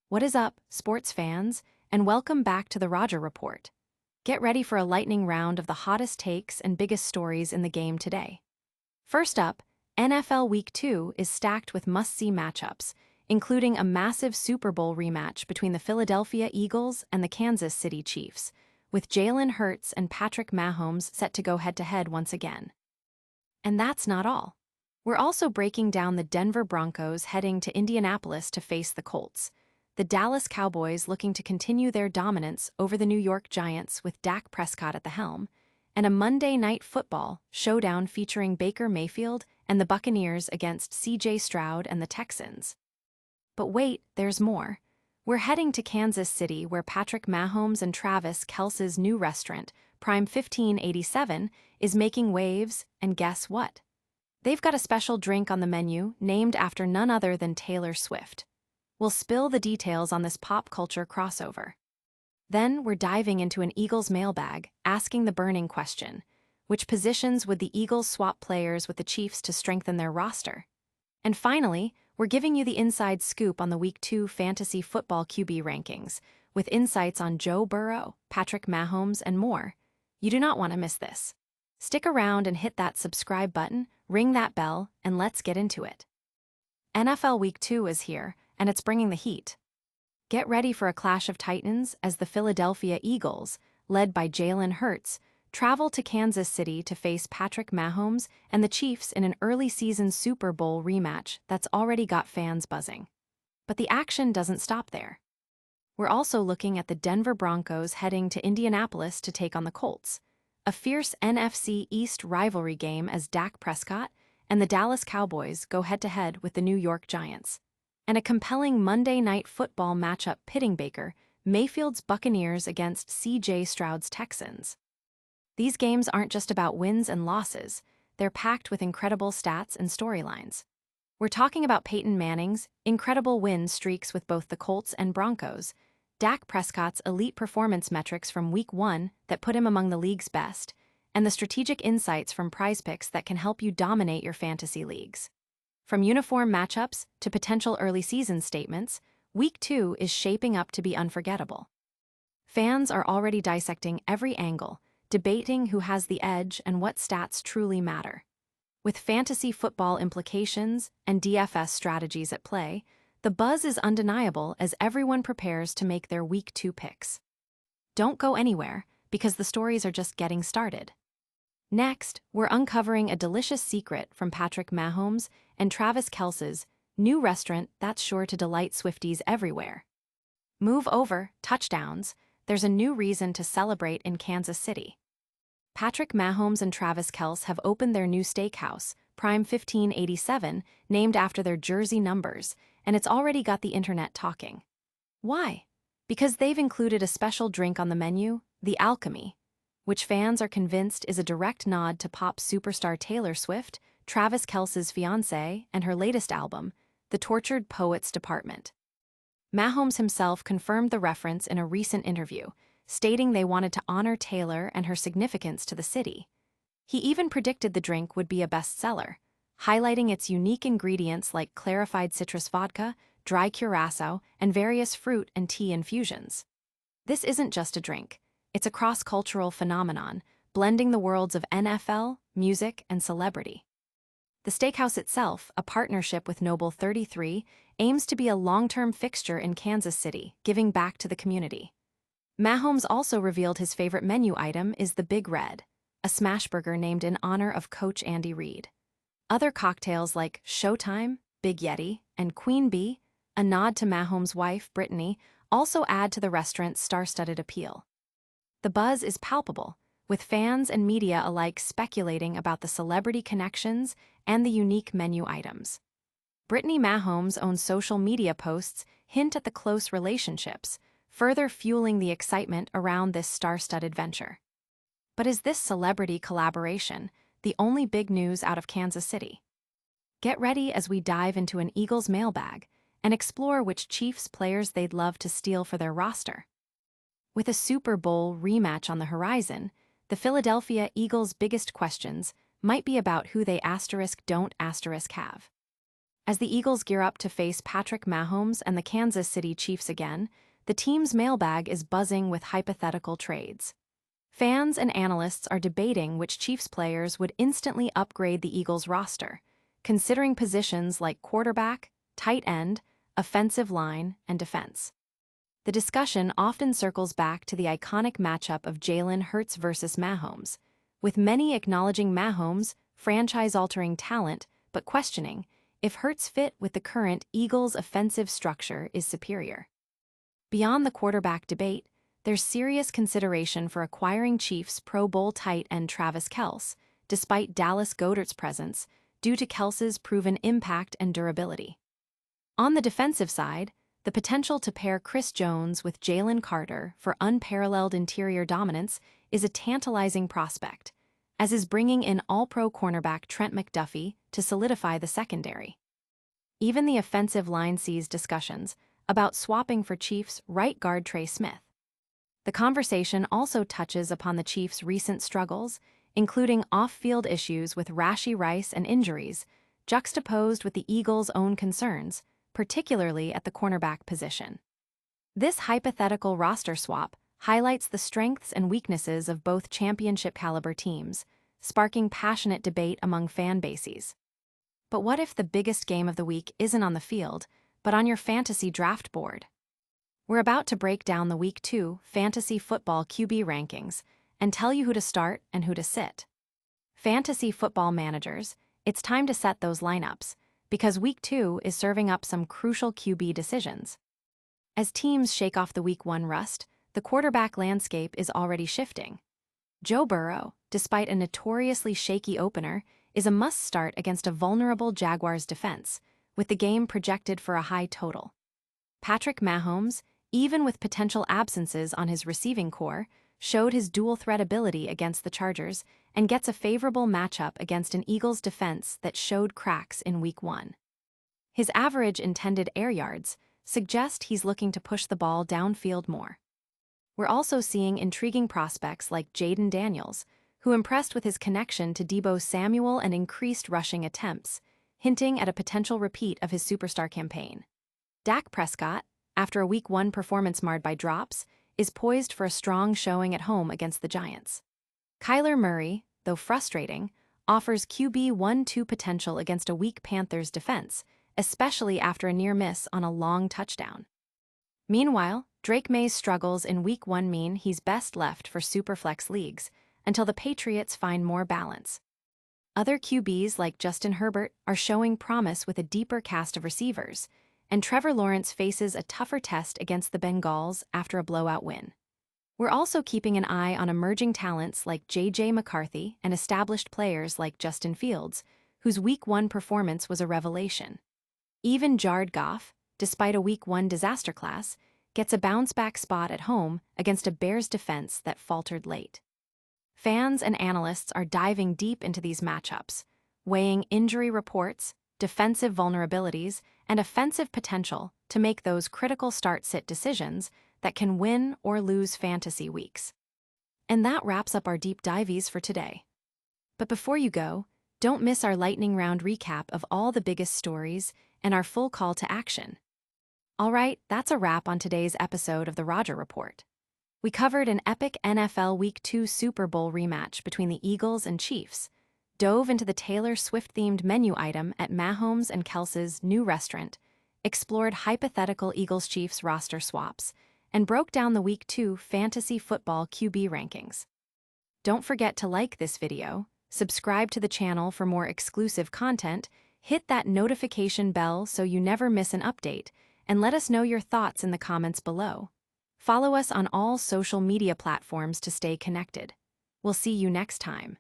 What is up, sports fans, and welcome back to the Roger Report. Get ready for a lightning round of the hottest takes and biggest stories in the game today. First up, NFL Week 2 is stacked with must-see matchups, including a massive Super Bowl rematch between the Philadelphia Eagles and the Kansas City Chiefs, with Jalen Hurts and Patrick Mahomes set to go head-to-head once again. And that's not all. We're also breaking down the Denver Broncos heading to Indianapolis to face the Colts, the Dallas Cowboys looking to continue their dominance over the New York Giants with Dak Prescott at the helm, and a Monday Night Football showdown featuring Baker Mayfield and the Buccaneers against C.J. Stroud and the Texans. But wait, there's more. We're heading to Kansas City, where Patrick Mahomes and Travis Kelce's new restaurant, Prime 1587, is making waves, and guess what? They've got a special drink on the menu named after none other than Taylor Swift. We'll spill the details on this pop culture crossover. Then we're diving into an Eagles mailbag, asking the burning question: which positions would the Eagles swap players with the Chiefs to strengthen their roster? And finally, we're giving you the inside scoop on the Week 2 fantasy football QB rankings, with insights on Joe Burrow, Patrick Mahomes, and more. You do not want to miss this. Stick around and hit that subscribe button, ring that bell, and let's get into it. NFL Week 2 is here, and it's bringing the heat. Get ready for a clash of titans as the Philadelphia Eagles, led by Jalen Hurts, travel to Kansas City to face Patrick Mahomes and the Chiefs in an early-season Super Bowl rematch that's already got fans buzzing. But the action doesn't stop there. We're also looking at the Denver Broncos heading to Indianapolis to take on the Colts, a fierce NFC East rivalry game as Dak Prescott and the Dallas Cowboys go head-to-head with the New York Giants, and a compelling Monday Night Football matchup pitting Baker Mayfield's Buccaneers against C.J. Stroud's Texans. These games aren't just about wins and losses, they're packed with incredible stats and storylines. We're talking about Peyton Manning's incredible win streaks with both the Colts and Broncos, Dak Prescott's elite performance metrics from Week 1 that put him among the league's best, and the strategic insights from PrizePicks that can help you dominate your fantasy leagues. From uniform matchups to potential early season statements, Week 2 is shaping up to be unforgettable. Fans are already dissecting every angle, debating who has the edge and what stats truly matter. With fantasy football implications and DFS strategies at play, the buzz is undeniable as everyone prepares to make their Week 2 picks. Don't go anywhere, because the stories are just getting started. Next, we're uncovering a delicious secret from Patrick Mahomes and Travis Kelce's new restaurant that's sure to delight Swifties everywhere. Move over, touchdowns, there's a new reason to celebrate in Kansas City. Patrick Mahomes and Travis Kelce have opened their new steakhouse, Prime 1587, named after their jersey numbers, and it's already got the internet talking. Why? Because they've included a special drink on the menu, the Alchemy, which fans are convinced is a direct nod to pop superstar Taylor Swift, Travis Kelce's fiancée, and her latest album, The Tortured Poets Department. Mahomes himself confirmed the reference in a recent interview, stating they wanted to honor Taylor and her significance to the city. He even predicted the drink would be a bestseller, highlighting its unique ingredients like clarified citrus vodka, dry curacao, and various fruit and tea infusions. This isn't just a drink. It's a cross-cultural phenomenon, blending the worlds of NFL, music, and celebrity. The steakhouse itself, a partnership with Noble 33, aims to be a long-term fixture in Kansas City, giving back to the community. Mahomes also revealed his favorite menu item is the Big Red, a smashburger named in honor of Coach Andy Reid. Other cocktails like Showtime, Big Yeti, and Queen Bee, a nod to Mahomes' wife, Brittany, also add to the restaurant's star-studded appeal. The buzz is palpable, with fans and media alike speculating about the celebrity connections and the unique menu items. Brittany Mahomes' own social media posts hint at the close relationships, further fueling the excitement around this star-studded venture. But is this celebrity collaboration the only big news out of Kansas City? Get ready as we dive into an Eagles mailbag and explore which Chiefs players they'd love to steal for their roster. With a Super Bowl rematch on the horizon, the Philadelphia Eagles' biggest questions might be about who they don't have. As the Eagles gear up to face Patrick Mahomes and the Kansas City Chiefs again, the team's mailbag is buzzing with hypothetical trades. Fans and analysts are debating which Chiefs players would instantly upgrade the Eagles' roster, considering positions like quarterback, tight end, offensive line, and defense. The discussion often circles back to the iconic matchup of Jalen Hurts versus Mahomes, with many acknowledging Mahomes' franchise-altering talent but questioning if Hurts' fit with the current Eagles' offensive structure is superior. Beyond the quarterback debate, there's serious consideration for acquiring Chiefs Pro Bowl tight end Travis Kelce, despite Dallas Goedert's presence, due to Kelce's proven impact and durability. On the defensive side, the potential to pair Chris Jones with Jalen Carter for unparalleled interior dominance is a tantalizing prospect, as is bringing in All-Pro cornerback Trent McDuffie to solidify the secondary. Even the offensive line sees discussions about swapping for Chiefs right guard Trey Smith. The conversation also touches upon the Chiefs' recent struggles, including off-field issues with Rashee Rice and injuries, juxtaposed with the Eagles' own concerns, particularly at the cornerback position. This hypothetical roster swap highlights the strengths and weaknesses of both championship-caliber teams, sparking passionate debate among fan bases. But what if the biggest game of the week isn't on the field, but on your fantasy draft board? We're about to break down the Week 2 fantasy football QB rankings and tell you who to start and who to sit. Fantasy football managers, it's time to set those lineups, because Week 2 is serving up some crucial QB decisions. As teams shake off the Week 1 rust, the quarterback landscape is already shifting. Joe Burrow, despite a notoriously shaky opener, is a must-start against a vulnerable Jaguars defense, with the game projected for a high total. Patrick Mahomes, even with potential absences on his receiving core, showed his dual-threat ability against the Chargers and gets a favorable matchup against an Eagles defense that showed cracks in Week 1. His average intended air yards suggest he's looking to push the ball downfield more. We're also seeing intriguing prospects like Jaden Daniels, who impressed with his connection to Deebo Samuel and increased rushing attempts, hinting at a potential repeat of his superstar campaign. Dak Prescott, after a Week 1 performance marred by drops, is poised for a strong showing at home against the Giants. Kyler Murray, though frustrating, offers QB 1-2 potential against a weak Panthers defense, especially after a near miss on a long touchdown. Meanwhile, Drake May's struggles in Week 1 mean he's best left for Superflex leagues until the Patriots find more balance. Other QBs like Justin Herbert are showing promise with a deeper cast of receivers, and Trevor Lawrence faces a tougher test against the Bengals after a blowout win. We're also keeping an eye on emerging talents like J.J. McCarthy and established players like Justin Fields, whose Week 1 performance was a revelation. Even Jared Goff, despite a Week 1 disaster class, gets a bounce-back spot at home against a Bears defense that faltered late. Fans and analysts are diving deep into these matchups, weighing injury reports, defensive vulnerabilities, and offensive potential to make those critical start-sit decisions that can win or lose fantasy weeks. And that wraps up our deep dives for today. But before you go, don't miss our lightning round recap of all the biggest stories and our full call to action. All right, that's a wrap on today's episode of the Roger Report. We covered an epic NFL Week 2 Super Bowl rematch between the Eagles and Chiefs, dove into the Taylor Swift-themed menu item at Mahomes and Kelce's new restaurant, explored hypothetical Eagles-Chiefs roster swaps, and broke down the Week 2 fantasy football QB rankings. Don't forget to like this video, subscribe to the channel for more exclusive content, hit that notification bell so you never miss an update, and let us know your thoughts in the comments below. Follow us on all social media platforms to stay connected. We'll see you next time.